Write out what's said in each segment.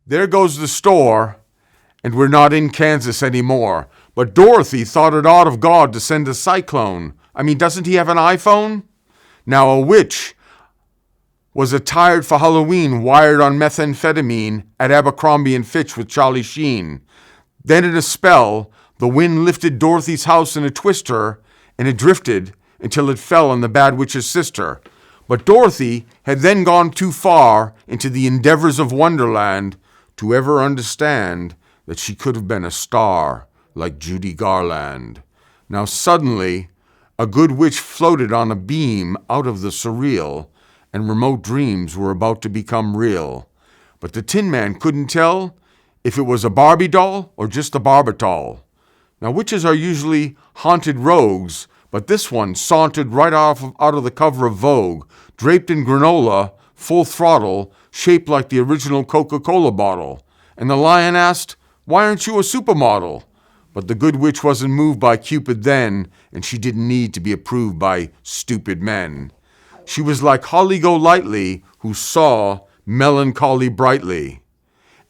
There goes the store, and we're not in Kansas anymore. But Dorothy thought it odd of God to send a cyclone. I mean, doesn't he have an iPhone? Now, a witch was attired for Halloween, wired on methamphetamine at Abercrombie & Fitch with Charlie Sheen. Then in a spell, the wind lifted Dorothy's house in a twister, and it drifted until it fell on the bad witch's sister. But Dorothy had then gone too far into the endeavors of Wonderland to ever understand that she could have been a star like Judy Garland. Now suddenly, a good witch floated on a beam out of the surreal, and remote dreams were about to become real. But the Tin Man couldn't tell if it was a Barbie doll or just a Barbitol. Now witches are usually haunted rogues, but this one sauntered right out of the cover of Vogue, draped in granola, full throttle, shaped like the original Coca-Cola bottle. And the lion asked, "Why aren't you a supermodel?" But the good witch wasn't moved by Cupid then, and she didn't need to be approved by stupid men. She was like Holly Golightly, who saw melancholy brightly.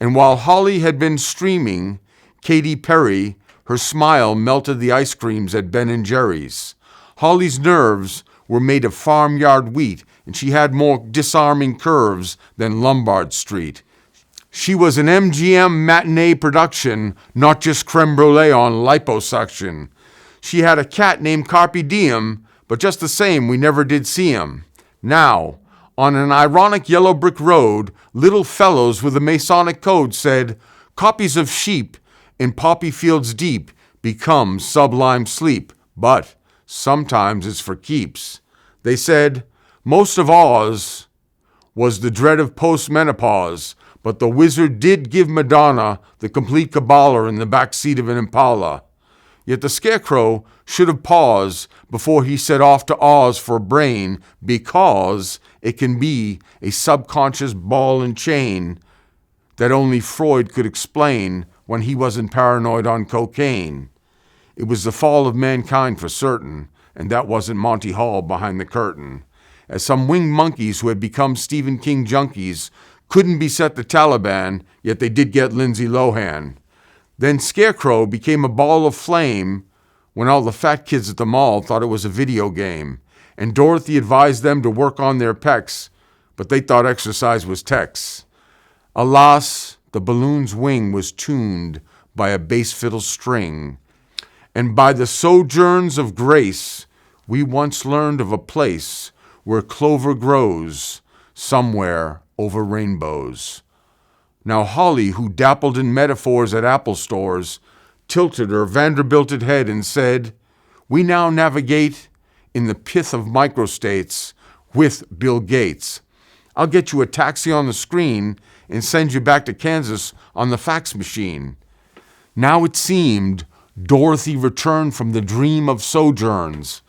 And while Holly had been streaming, Katy Perry, her smile melted the ice creams at Ben & Jerry's. Holly's nerves were made of farmyard wheat, and she had more disarming curves than Lombard Street. She was an MGM matinee production, not just creme brulee on liposuction. She had a cat named Carpe Diem, but just the same, we never did see him. Now, on an ironic yellow brick road, little fellows with a Masonic code said, "Copies of sheep in poppy fields deep become sublime sleep, but sometimes it's for keeps." They said, most of Oz was the dread of post-menopause, but the wizard did give Madonna the complete Kabbalah in the back seat of an Impala. Yet the Scarecrow should have paused before he set off to Oz for a brain, because it can be a subconscious ball and chain that only Freud could explain when he wasn't paranoid on cocaine. It was the fall of mankind for certain, and that wasn't Monty Hall behind the curtain. As some winged monkeys who had become Stephen King junkies couldn't beset the Taliban, yet they did get Lindsay Lohan. Then Scarecrow became a ball of flame when all the fat kids at the mall thought it was a video game, and Dorothy advised them to work on their pecs, but they thought exercise was text. Alas, the balloon's wing was tuned by a bass fiddle string, and by the sojourns of grace we once learned of a place where clover grows somewhere over rainbows. Now Holly, who dappled in metaphors at Apple stores, tilted her Vanderbilted head and said, "We now navigate in the pith of microstates with Bill Gates. I'll get you a taxi on the screen and send you back to Kansas on the fax machine." Now it seemed Dorothy returned from the dream of sojourns,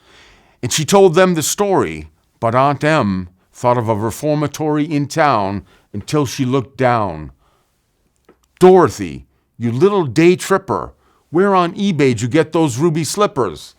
and she told them the story, but Aunt Em thought of a reformatory in town until she looked down. "Dorothy, you little day tripper, where on eBay did you get those ruby slippers?"